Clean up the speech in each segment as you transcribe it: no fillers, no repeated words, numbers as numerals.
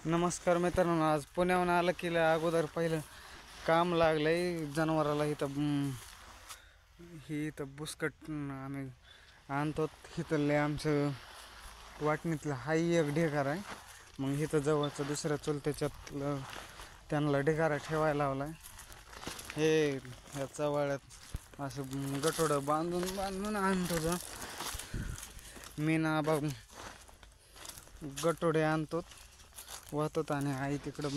नमस्कार मित्रांनो, आज पुण्याहून आलं की अगोदर पहिलं काम लागलंय जनावराला. इथं बुसकट आम्ही आणतो. इथं आमचं वाटणीतलं हाही एक ढेगार आहे. मग इथं जवळचं दुसऱ्या चुलत्याच्यातलं त्यांना ढेगारा ठेवायला लावलाय. हे ह्या चवाळ्यात असं गटोडं बांधून बांधून आणतो. मी ना बाबू गटोडे आणतो, वाहतात आणि आई तिकडं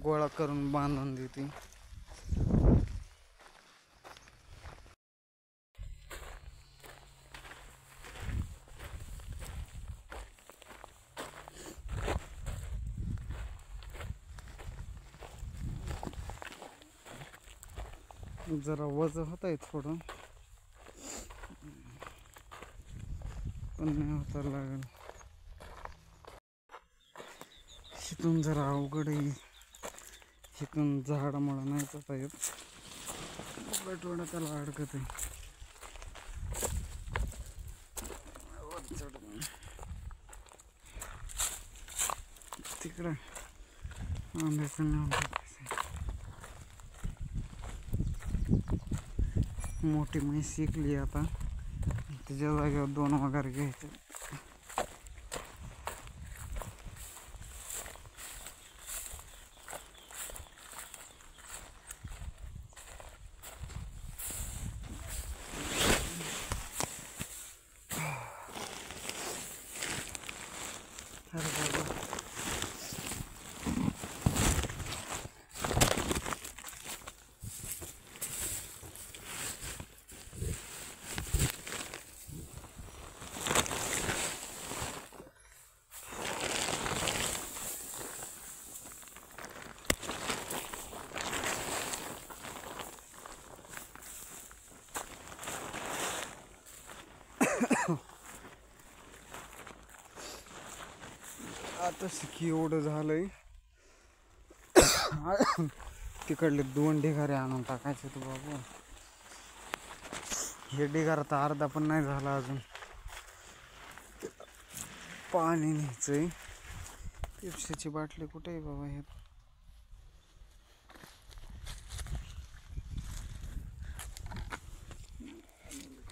गोळा करून बांधून देते. जरा वजन होत आहे थोडं, पण नाही होता लागेल. इथून जरा अवघड आहे. इथून झाडामुळं नाही जाता येत. गटोडा त्याला अडकत आहे. तिकडं आंब्याचं नेऊन टाकायचं. मोठी म्हैस शिकली आता, त्याच्या जागेवर 2 वगैरे घ्यायचे. अरे बाबा, आता शिकी एवढं झालंय. तिकडले 2 ढिगारे आणून टाकायचे तू बाबू. हे ढिगारा तर अर्धा पण नाही झाला अजून. पाणी न्यायचंय. पेप्सीची बाटली कुठे आहे बाबा? हे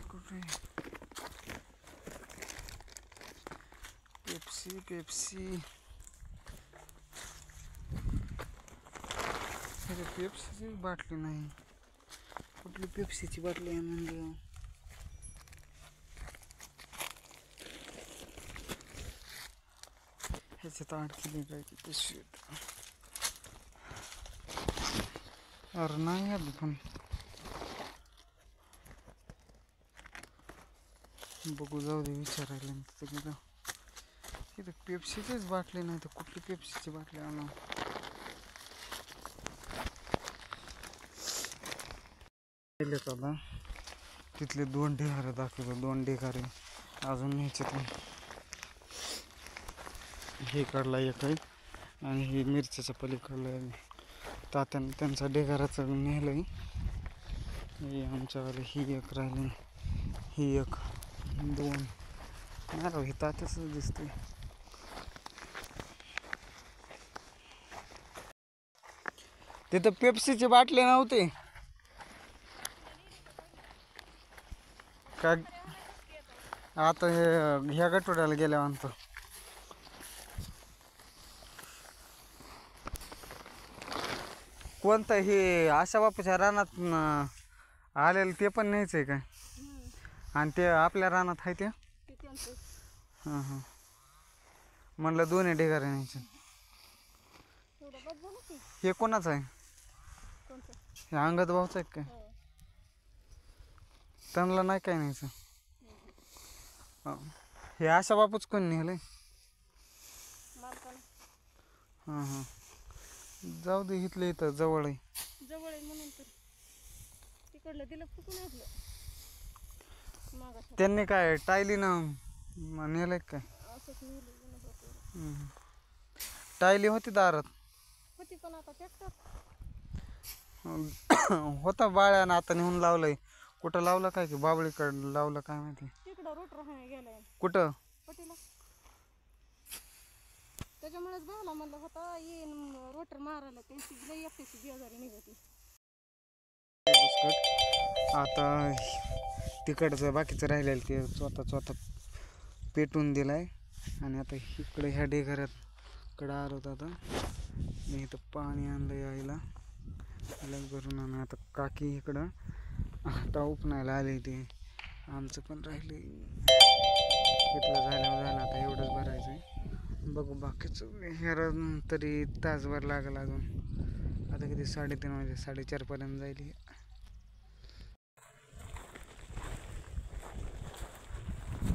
कुठे? पेप्सी पेप्सी पेप्सीची बाटली नाही. कुठली पेप्सीची बाटली आहे म्हणजे? ह्याच्यात अडकली काय ती पिशवी? अरे नाही आली पण. बघू, जाऊ दे. विचारायला तिथं इथं पेप्सीचीच बाटली नाही तर कुठली पेप्सीची बाटली आणू? आता तिथले 2 ढिगारे दाखवतो. 2 ढिगारे अजून न्यायचे. हे काढला एक आहे आणि हे मिरच्याच्या पलीकडलं तात्यानं त्यांचा ढिगाराचं नेलंय. हे आमच्यावाले ही एक राहिली, ही एक, 2 नाही राव, हे तात्याच दिसतंय. तिथं पेप्सीची बाटली नव्हती का? आता हे ह्या गटोड्याला गेल्या आणतो. कोणतं हे आशा बापूच्या रानात आलेलं ते पण न्यायचंय काय? आणि ते आपल्या रानात आहे ते? हां हां, म्हणलं 2 ढिगारे न्यायचे. हे कोणाचं आहे? हे अंगद भाऊचं आहे काय? त्यांना नाही काय न्यायचं. हे आशा बापूच कोण नेलंय? हां हां, जाऊ दे. इथलं इथं जवळ आहे. म्हणून तर तिकडलं दिलं फुकून आणलं. त्यांनी काय टायलीनं नेलंय काय? टायली होती दारात होती, पण आता ट्रॅक्टर होता बाळ्यानं आता नेऊन लावलंय. कुठं लावलं काय की बाबळीकडं लावलं काय माहिती. तिकडं रोटर गेलाय. कुठं? पटीला. त्याच्यामुळेच भावला म्हणलं होता येईन रोटर मारायला त्यांची लई एकट्याची बेजारी निघते. आता तिकडचं बाकीचं राहिलेलं ते स्वतः पेटून दिलाय आणि आता इकडे ह्या ढेकऱ्याकडं आलो होतो. आता मी इथं पाणी आणलं यायला भरून आणि आता काकी इकडं आता उपनायला आले. ते आमचं पण राहिले इथलं झालं आता एवढंच भरायचं आहे. बघू बाकीचं हेर तरी तासभर लागेल अजून. आता किती 3:30 वाजले 4:30 पर्यंत जाईल.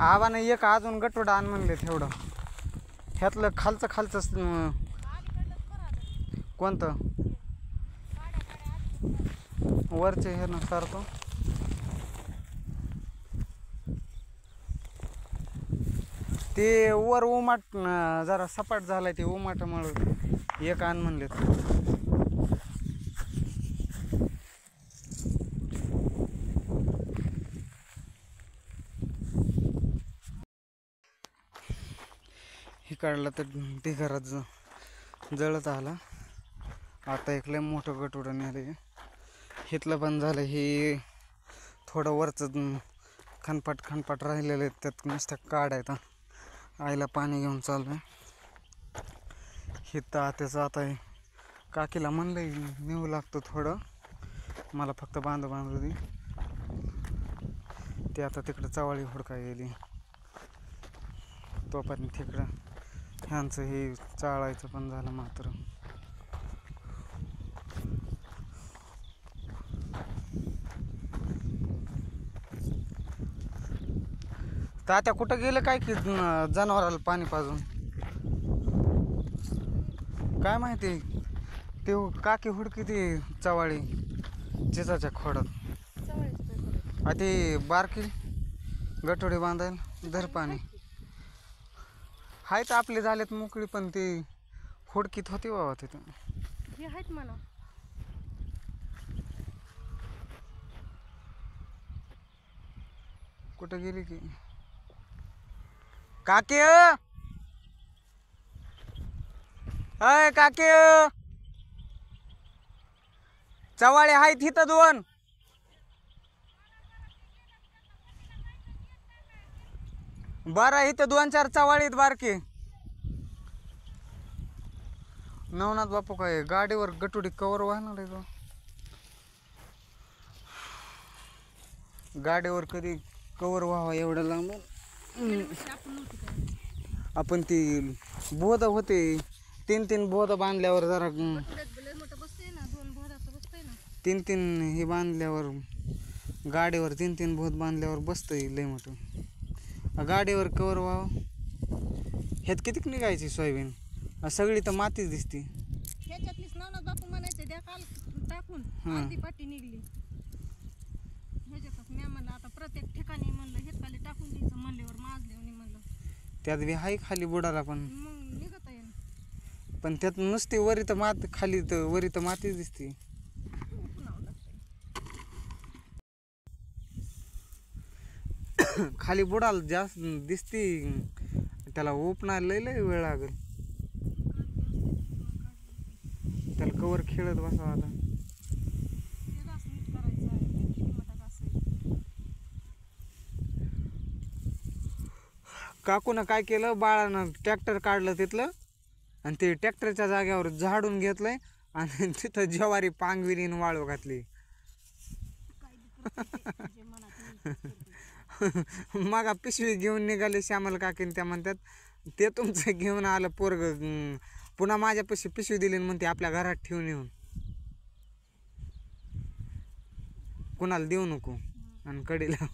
आबाने एक अजून गटोडा आण म्हणले तेवढं ह्यातलं खालचं कोणतं वरचे हे ना सारखं ते वर उमाट जरा सपाट झालाय ते उमाटामुळं एक आण म्हणले. हे काढलं तर ते घरात जळत आला. आता एक लय मोठं गटोडं नेलं हिथलं पण झालं. हे थोडं वरचं खनपाट राहिलेलं आहे त्यात नुसतं काढायचं. आईला पाणी घेऊन चालू आहे. हिथं त्याचं आता काकीला म्हणलं नेऊ लागतो थोडं मला फक्त बांधू दे. ते आता तिकडं चवाळी हुडकाय गेली तोपर्यंत तिकडं ह्यांचं हे चाळायचं पण झालं. मात्र तात्या कुठं गेलं काय की जनावराला पाणी पाजून काय माहिती. ते काकी हुडकी ती चवाळी चिचाच्या खोडात ते बारकी गटोडी बांधायला धर पाणी हायत आपले झालेत मोकळी पण ती हुडकीत होती बाबा तिथं. हे आहेत म्हणा कुठं गेली की काकी अय काकी चवाळे आहेत इथं 2. बरं इथं 2-4 चवाळीत बारके. नवनाथ बापू काय गाडीवर गटुडी कवर वाहणार आहे. गाडीवर कधी कवर व्हावा एवढं लांबून. आपण ती बोध होते 3 बोध बांधल्यावर जरा 3 हे बांधल्यावर गाडीवर 3 बोध बांधल्यावर बसतंय लय मोठं. गाडीवर कवर व्हावं. ह्यात किती निघायची सोयाबीन सगळी तर मातीच दिसते. ह्याच्यातलीच नवनाथ बापू म्हणायचे द्या काल टाकून अर्धी पाटी निघली ह्याच्यातच. मी म्हणलं आता प्रत्येक ठिकाणी म्हणलं हेतकाली टाकून द्यायचं म्हणल्यावर माजल्यावर म्हणलं त्यात बी हाय खाली बुडाला पण मग निघत आहे. पण त्यात नुसती वरी तर माती खाली तर वरी तर मातीच दिसते. खाली बुडाल जास्त दिसती त्याला उपणायला लय वेळ लागेल. त्याला कवर खेळत बसावं आता. काकूनं काय केलं बाळानं ट्रॅक्टर काढलं तिथलं आणि ते ट्रॅक्टरच्या जागेवर झाडून घेतलंय आणि तिथं ज्वारी पांगविरीन वाळू घातली. मग पिशवी घेऊन निघाले श्यामल काकीन. त्या म्हणतात ते तुमचं घेऊन आलं पोरग पुन्हा माझ्या पिशवी दिली म्हणते आपल्या घरात ठेवून येऊन कुणाला देऊ नको. आणि कडीला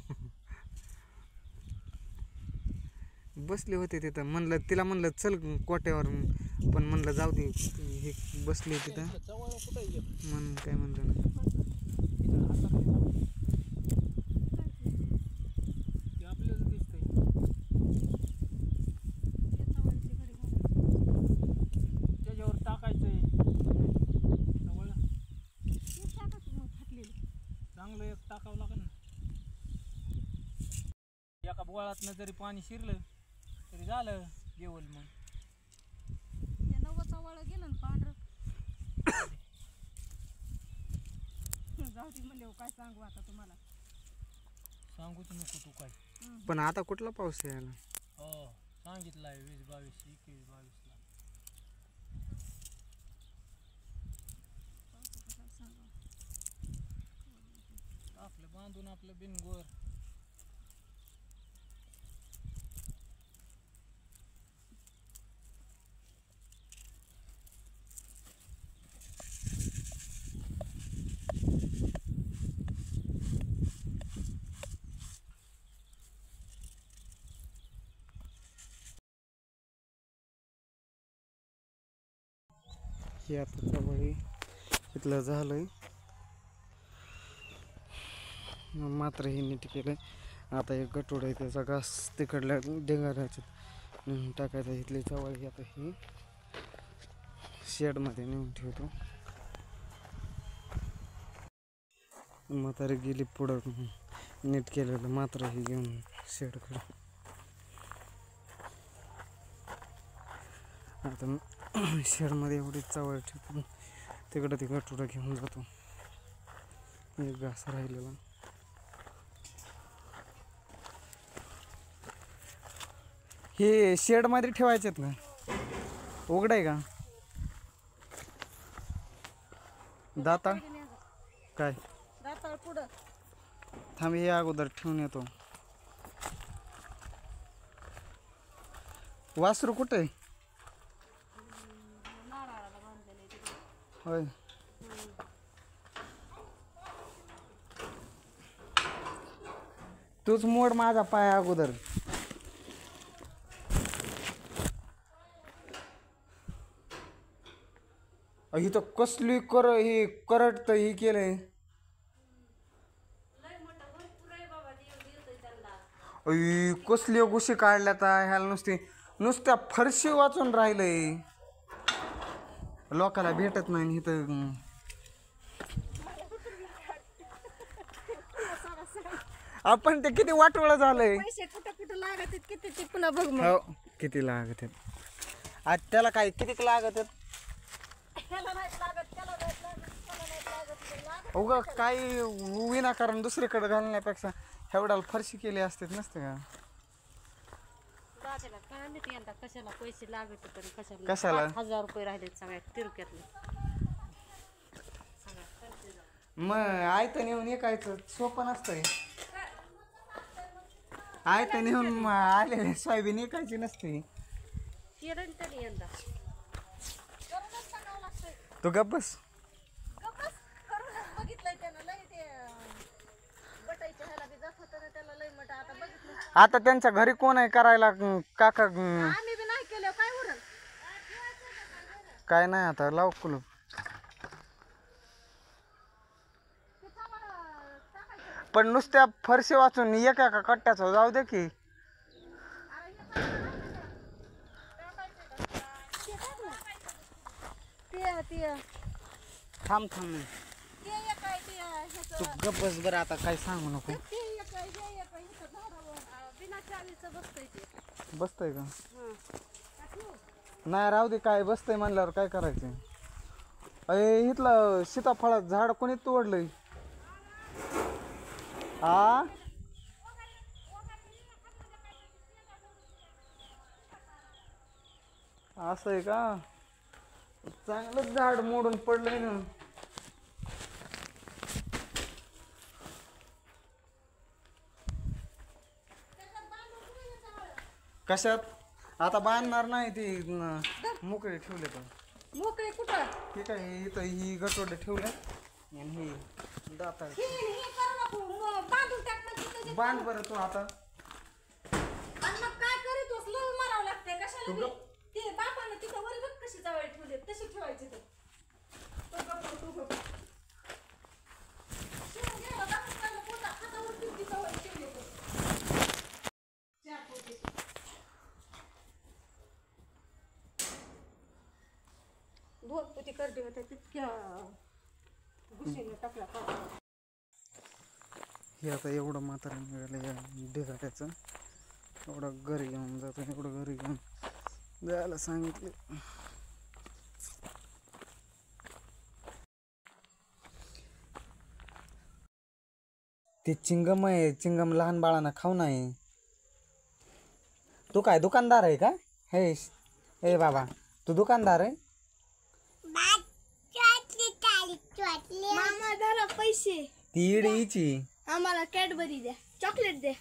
बसले होते तिथं. म्हणलं तिला म्हणलं चल कोट्यावर पण म्हणलं जाऊ दे हे बसले तिथं म्हणून काय म्हणलं ना. त्याच्यावर टाकायचंय चांगलं एक टाकावं लागेल ना. एका बोळातनं जरी पाणी शिरलं तरी झालं जेवण. मग काळं गेलं ना पांढरं. जाऊ दे म्हणले काय सांगू आता तुम्हाला. सांगूच नको तू काय. पण आता कुठला पाऊस यायला? हो सांगितलंय 20, 22, 21, 22ला. आपलं बांधून आपलं बिनगोर. हे आता जवळ इथलं झालंय, मात्र हे नीट केलंय. आता एक गटोड आहे त्याचा घास तिकडल्या ढेंगाऱ्याच्या टाकायचा. इथली जवळ ही आता ही शेडमध्ये नेऊन ठेवतो. म्हातारी गेली पुढं नीट केलेलं, मात्र हे घेऊन शेडकडे. आता शेडमध्ये एवढी चवळ ठेवून तिकडं ती गटोडं घेऊन जातो. एक घास राहिलेला. हे शेडमध्ये ठेवायचेत ना? उघड आहे का? दाता काय दाताळ पुढं. थांब, हे अगोदर ठेवून येतो. वासरू कुठे आहे? नारळाला बांधलेलं तिकडे. होय. तूच मोड माझा पाय अगोदर. ही तर कसली ही करट ही केलंय. कसली गुशी काढल्यात ह्याला. नुसत्या फरशी वाचून राहिलंय. लोकाला भेटत नाही इथं. आपण ते किती वाटोळं झालंय. पैसे कुठं कुठं लागत आहेत किती ते पुन्हा बघ मग. हो किती लागत आहेत. आज त्याला काय किती लागत आहेत. ह्याला नाही लागत, त्याला नाही लागत, त्याला नाही लागत, लागत. उगा काही विनाकारण दुसरीकडे घालण्यापेक्षा एवढ्याला फरशी केली असते नसते का? दादाला काय माहिती यंदा कशाला पैसे लागत पण कशाला? कशाला 1000 रुपये राहिले सगळ्या तिरक्यातले. मग आयतं नेऊन ऐकायचं सोपं नसतंय. आयतं नेऊन आलेले सोयाबीन ऐकायची नसते. केलं तरी यंदा तू गप्प बस. करूनच बघितलंय त्यानं लय. ते बटाईच्या ह्याला बी जात होतं ना त्याला लय मट. आता बघितलं आता त्यांच्या घरी कोण आहे करायला? काका आम्ही बी नाही केलं काय उरल. काय नाही. आता लाव कुलूप. पण नुसत्या फरशी वाचून एका का कट्ट्याचं जाऊ दे की. थांब थांब तू गप्प बस बरं. आता काय सांगू नको. बिना चावीचं बसतंय ते. बसतंय का? नाही राहू दे. काय बसतंय म्हणल्यावर काय करायचं. अरे इथलं सीताफळाचं झाड कोणी तोडलंय? आ असं आहे का? चांगलंच झाड मोडून पडलंय ना. कशात? आता बांधणार नाही ती मोकळे ठेवले. तर मोकळे कुठं? ठीक आहे. इथं ही गटोडे ठेवले आणि ही दाता बांधून टाक ना तिथं. बांध बरं तू आता. आणि मग काय करीतोस? लय मारावं लागतंय कशाला तू बी? गप. ते बापानं तिथं वर बघ कशी जवळ ठेवली तशी ठेवायची. तर तू गप्प, तू गप्प. शिवून गेला, दाखवून राहिलं, पोटा हातावर किती जवळ ठेवली तर. चार पोते. दोन पोती करडे होते तितक्या घुशीने टाकल्या पाण्यात. हे आता एवढं म्हातारा मिळालं या ढेगाट्याचं. एवढं घरी घेऊन जातो. एवढं घरी घेऊन जायला सांगितले. ते चिंगम आहे, चिंगम लहान बाळांना खाऊ नये. तू काय दुकानदार आहे का? हे बाबा, तू दुकानदार आहे? मामा धरा पैसे. ती इडीची. आम्हाला कॅडबरी द्या, चॉकलेट द्या.